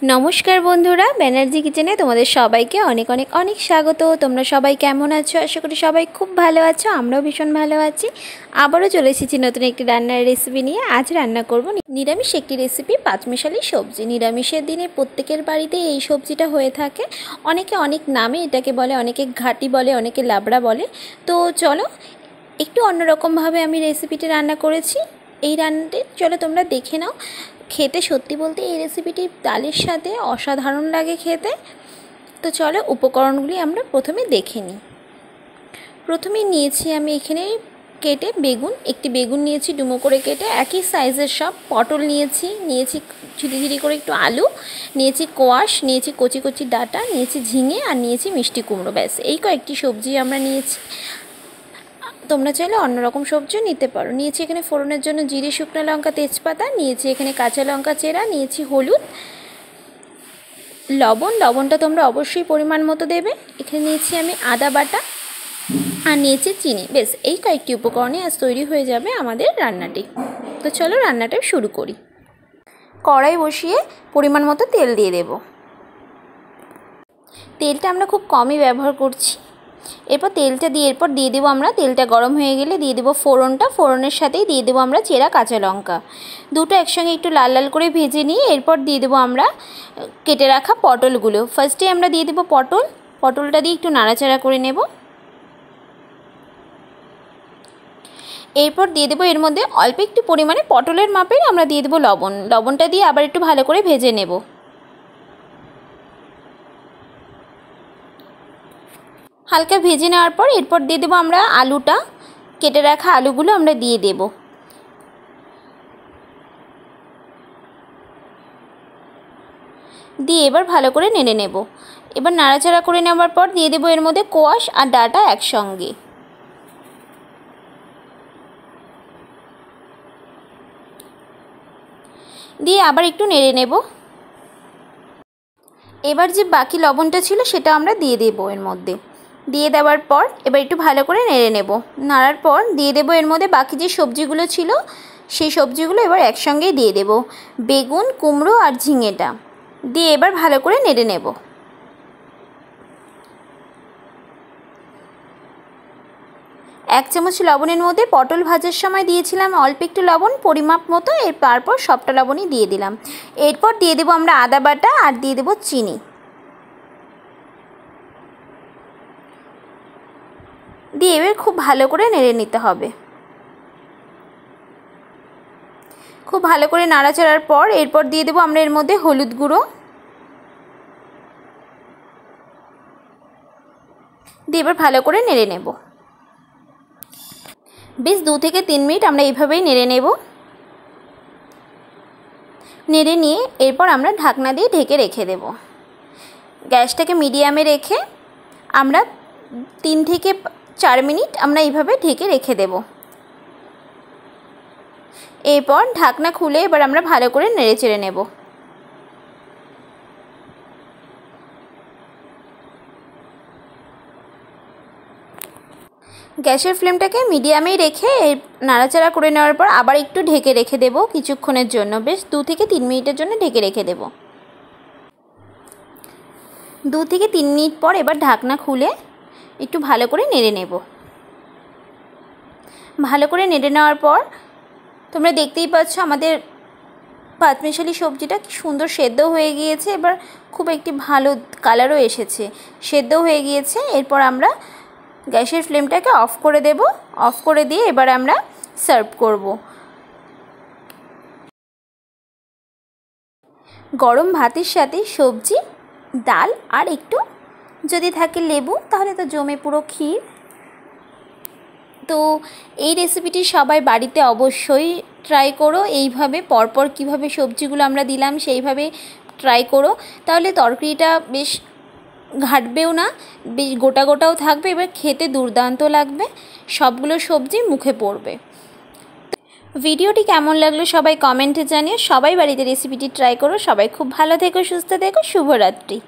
নমস্কার বন্ধুরা, ব্যানার্জি কিচেনে তোমাদের সবাইকে অনেক অনেক অনেক স্বাগত। তোমরা সবাই কেমন আছো? আশা করি সবাই খুব ভালো আছো, আমরাও ভীষণ ভালো আছি। আবারও চলে এসেছি নতুন একটি রান্নার রেসিপি নিয়ে। আজ রান্না করব নিরামিষ একটি রেসিপি, পাঁচমিশালি সবজি। নিরামিষের দিনে প্রত্যেকের বাড়িতে এই সবজিটা হয়ে থাকে। অনেকে অনেক নামে এটাকে বলে, অনেকে ঘাটি বলে, অনেকে লাবড়া বলে। তো চলো একটু অন্যরকমভাবে আমি রেসিপিটি রান্না করেছি। এই রান্নাটি চলো তোমরা দেখে নাও। খেতে সত্যি বলতে এই রেসিপিটি ডালের সাথে অসাধারণ লাগে খেতে। তো চলো উপকরণগুলি আমরা প্রথমে দেখে নিই। প্রথমে নিয়েছি আমি এখানে কেটে একটি বেগুন নিয়েছি ডুমো করে কেটে, একই সাইজের সব। পটল নিয়েছি ঝিরি ঝিরি করে একটু আলু নিয়েছি, কোয়াশ নিয়েছি, কচি কচি ডাঁটা নিয়েছি, ঝিঙে আর নিয়েছি মিষ্টি কুমড়ো। ব্যাস এই কয়েকটি সবজি আমরা নিয়েছি। তোমরা চাইলে অন্যরকম সবজিও নিতে পারো। নিয়েছি এখানে ফোড়নের জন্য জিরে, শুকনো লঙ্কা, তেজপাতা, নিয়েছি এখানে কাঁচা লঙ্কা চেরা, নিয়েছি হলুদ, লবণটা তোমরা অবশ্যই পরিমাণ মতো দেবে। এখানে নিয়েছি আমি আদা বাটা আর নিয়েছি চিনি। বেশ এই কয়েকটি উপকরণে আজ তৈরি হয়ে যাবে আমাদের রান্নাটি। তো চলো রান্নাটা শুরু করি। কড়াই বসিয়ে পরিমাণ মতো তেল দিয়ে দেব। তেলটা আমরা খুব কমই ব্যবহার করছি। এরপর দিয়ে দেবো আমরা, তেলটা গরম হয়ে গেলে দিয়ে দেবো ফোড়নটা। ফোড়নের সাথেই দিয়ে দেবো আমরা চেরা কাঁচা লঙ্কা। দুটো একসঙ্গে একটু লাল লাল করে ভেজে নিয়ে এরপর দিয়ে দেবো আমরা কেটে রাখা পটলগুলো। ফার্স্টে আমরা দিয়ে দেবো পটলটা দিয়ে একটু নাড়াচাড়া করে নেব। এরপর দিয়ে দেবো এর মধ্যে অল্প একটু পরিমাণে পটলের মাপের আমরা দিয়ে দেবো লবণটা দিয়ে আবার একটু ভালো করে ভেজে নেব। হালকা ভেজে নেওয়ার পর এরপর দিয়ে দেবো আমরা আলুটা, কেটে রাখা আলুগুলো আমরা দিয়ে দেব। দিয়ে এবার ভালো করে নেড়ে নেব। এবার নাড়াচাড়া করে নেওয়ার পর দিয়ে দেবো এর মধ্যে কোয়াশ আর ডাঁটা একসঙ্গে। দিয়ে আবার একটু নেড়ে নেব। এবার যে বাকি লবণটা ছিল সেটা আমরা দিয়ে দেবো এর মধ্যে। দিয়ে দেওয়ার পর এবার একটু ভালো করে নেড়ে নেব। নাড়ার পর দিয়ে দেবো এর মধ্যে বাকি যে সবজিগুলো ছিল সেই সবজিগুলো এবার একসঙ্গেই দিয়ে দেব। বেগুন, কুমড়ো আর ঝিঙেটা দিয়ে এবার ভালো করে নেড়ে নেব। এক চামচ লবণের মধ্যে পটল ভাজার সময় দিয়েছিলাম অল্প একটু লবণ, পরিমাপ মতো। তারপর সবটা লবণই দিয়ে দিলাম। এরপর দিয়ে দেবো আমরা আদা বাটা আর দিয়ে দেবো চিনি। দিয়ে এবার খুব ভালো করে নেড়ে নিতে হবে। খুব ভালো করে নাড়াচাড়ার পর এরপর দিয়ে দেবো আমরা এর মধ্যে হলুদ গুঁড়ো। দিয়ে এবার ভালো করে নেড়ে নেব। বেশ 2 থেকে 3 মিনিট আমরা এইভাবেই নেড়ে নেব। নেড়ে নিয়ে এরপর আমরা ঢাকনা দিয়ে ঢেকে রেখে দেব। গ্যাসটাকে মিডিয়ামে রেখে আমরা 3 থেকে 4 মিনিট আমরা এইভাবে ঢেকে রেখে দেব। এরপর ঢাকনা খুলে এবার আমরা ভালো করে নেড়ে চেড়ে নেব। গ্যাসের ফ্লেমটাকে মিডিয়ামেই রেখে নাড়াচাড়া করে নেওয়ার পর আবার একটু ঢেকে রেখে দেব কিছুক্ষণের জন্য। বেশ 2 থেকে 3 মিনিটের জন্য ঢেকে রেখে দেব। 2 থেকে 3 মিনিট পর এবার ঢাকনা খুলে একটু ভালো করে নেড়ে নেব। ভালো করে নেড়ে নেওয়ার পর তোমরা দেখতেই পাচ্ছ আমাদের পাঁচমিশালি সবজিটা কি সুন্দর সেদ্ধ হয়ে গিয়েছে। এবার খুব একটি ভালো কালারও এসেছে, সেদ্ধ হয়ে গিয়েছে। এরপর আমরা গ্যাসের ফ্লেমটাকে অফ করে দেব। অফ করে দিয়ে এবার আমরা সার্ভ করব। গরম ভাতের সাথে সবজি, ডাল আর একটু যদি থাকে লেবু, তাহলে তো জমে পুরো ক্ষীর। তো এই রেসিপিটি সবাই বাড়িতে অবশ্যই ট্রাই করো। এইভাবে পরপর কিভাবে সবজিগুলো আমরা দিলাম সেইভাবে ট্রাই করো, তাহলে তরকারিটা বেশ ঘাটবেও না, বেশ গোটা গোটাও থাকবে। এবার খেতে দুর্দান্ত লাগবে, সবগুলো সবজি মুখে পড়বে। ভিডিওটি কেমন লাগলো সবাই কমেন্টে জানিও। সবাই বাড়িতে রেসিপিটি ট্রাই করো। সবাই খুব ভালো থেকো, সুস্থ থেকো। শুভরাত্রি।